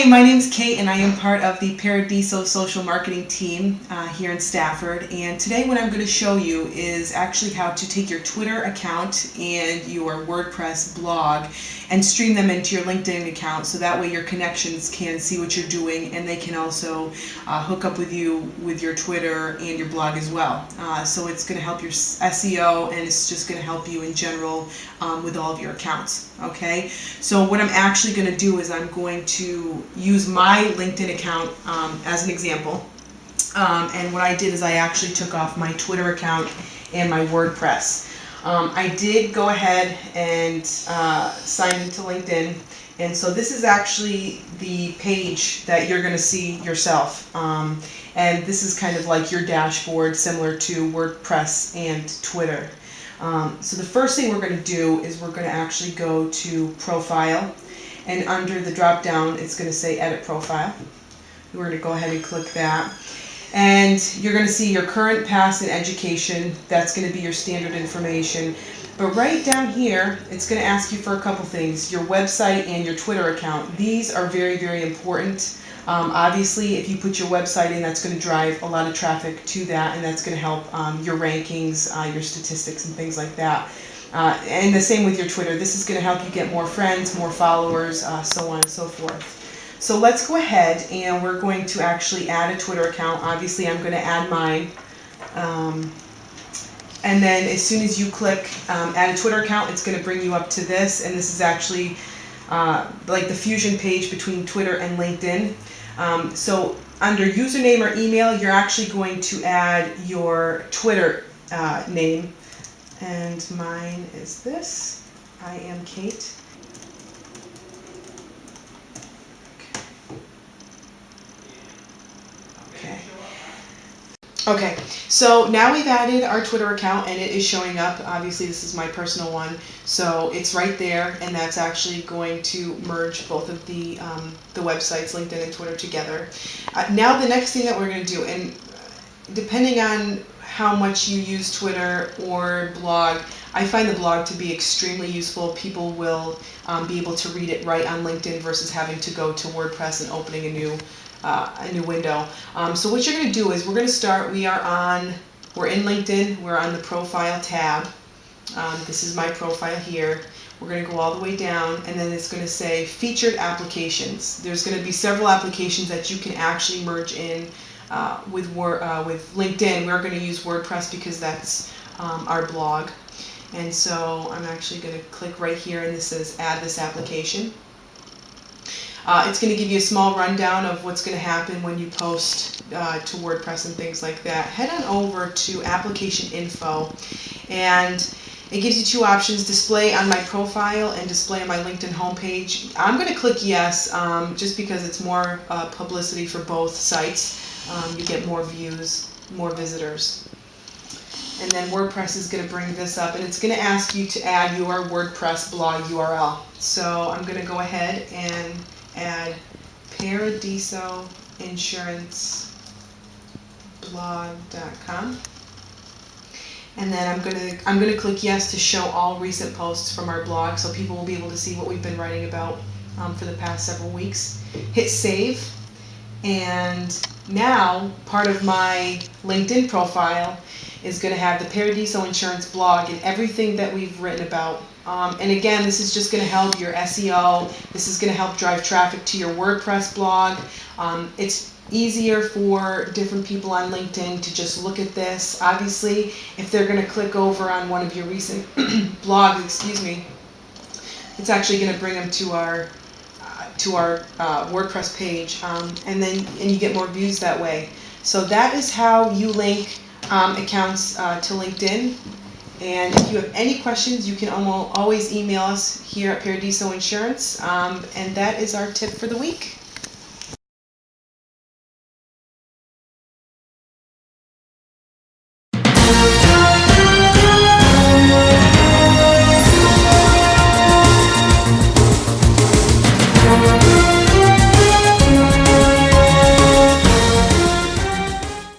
Hey, my name's Kate and I am part of the Paradiso social marketing team here in Stafford, and today what I'm going to show you is actually how to take your Twitter account and your WordPress blog and stream them into your LinkedIn account, so that way your connections can see what you're doing and they can also hook up with you with your Twitter and your blog as well. So it's going to help your SEO, and it's just going to help you in general with all of your accounts. Okay, so what I'm actually going to do is I'm going to use my LinkedIn account as an example, and what I did is I actually took off my Twitter account and my WordPress. I did go ahead and sign into LinkedIn, and so this is actually the page that you're going to see yourself, and this is kind of like your dashboard similar to WordPress and Twitter. So the first thing we're going to do is we're going to actually go to Profile, and under the drop down it's going to say Edit Profile. We're going to go ahead and click that, and you're going to see your current, past, and education. That's going to be your standard information. But right down here it's going to ask you for a couple things: your website and your Twitter account. These are very, very important. Obviously, if you put your website in, that's going to drive a lot of traffic to that, and that's going to help your rankings, your statistics, and things like that. And the same with your Twitter. This is going to help you get more friends, more followers, so on and so forth. So let's go ahead and we're going to actually add a Twitter account. Obviously, I'm going to add mine. And then as soon as you click add a Twitter account, it's going to bring you up to this, and this is actually like the fusion page between Twitter and LinkedIn. So under username or email, you're actually going to add your Twitter name, and mine is this. I am Kate. Okay, so now we've added our Twitter account and it is showing up. Obviously this is my personal one, so it's right there, and that's actually going to merge both of the websites, LinkedIn and Twitter, together. Now the next thing that we're going to do, and depending on how much you use Twitter or blog, I find the blog to be extremely useful. People will be able to read it right on LinkedIn versus having to go to WordPress and opening a new window. So what you're going to do is we're going to start. We're in LinkedIn. We're on the Profile tab. This is my profile here. We're going to go all the way down, and then it's going to say Featured Applications. There's going to be several applications that you can actually merge in with LinkedIn. We're going to use WordPress because that's our blog. And so I'm actually going to click right here, and this says Add this application. It's going to give you a small rundown of what's going to happen when you post to WordPress and things like that. Head on over to Application Info, and it gives you two options: display on my profile and display on my LinkedIn homepage. I'm going to click yes, just because it's more publicity for both sites. You get more views, more visitors. And then WordPress is going to bring this up, and it's going to ask you to add your WordPress blog URL. So I'm going to go ahead and add Paradiso Insurance blog.com, and then I'm going to click yes to show all recent posts from our blog, so people will be able to see what we've been writing about for the past several weeks. Hit save, and now part of my LinkedIn profile is going to have the Paradiso Insurance blog and everything that we've written about. And again, this is just going to help your SEO. This is going to help drive traffic to your WordPress blog. It's easier for different people on LinkedIn to just look at this. Obviously, if they're going to click over on one of your recent blogs, it's actually going to bring them to our WordPress page, and you get more views that way. So that is how you link accounts to LinkedIn. And if you have any questions, you can always email us here at Paradiso Insurance, and that is our tip for the week.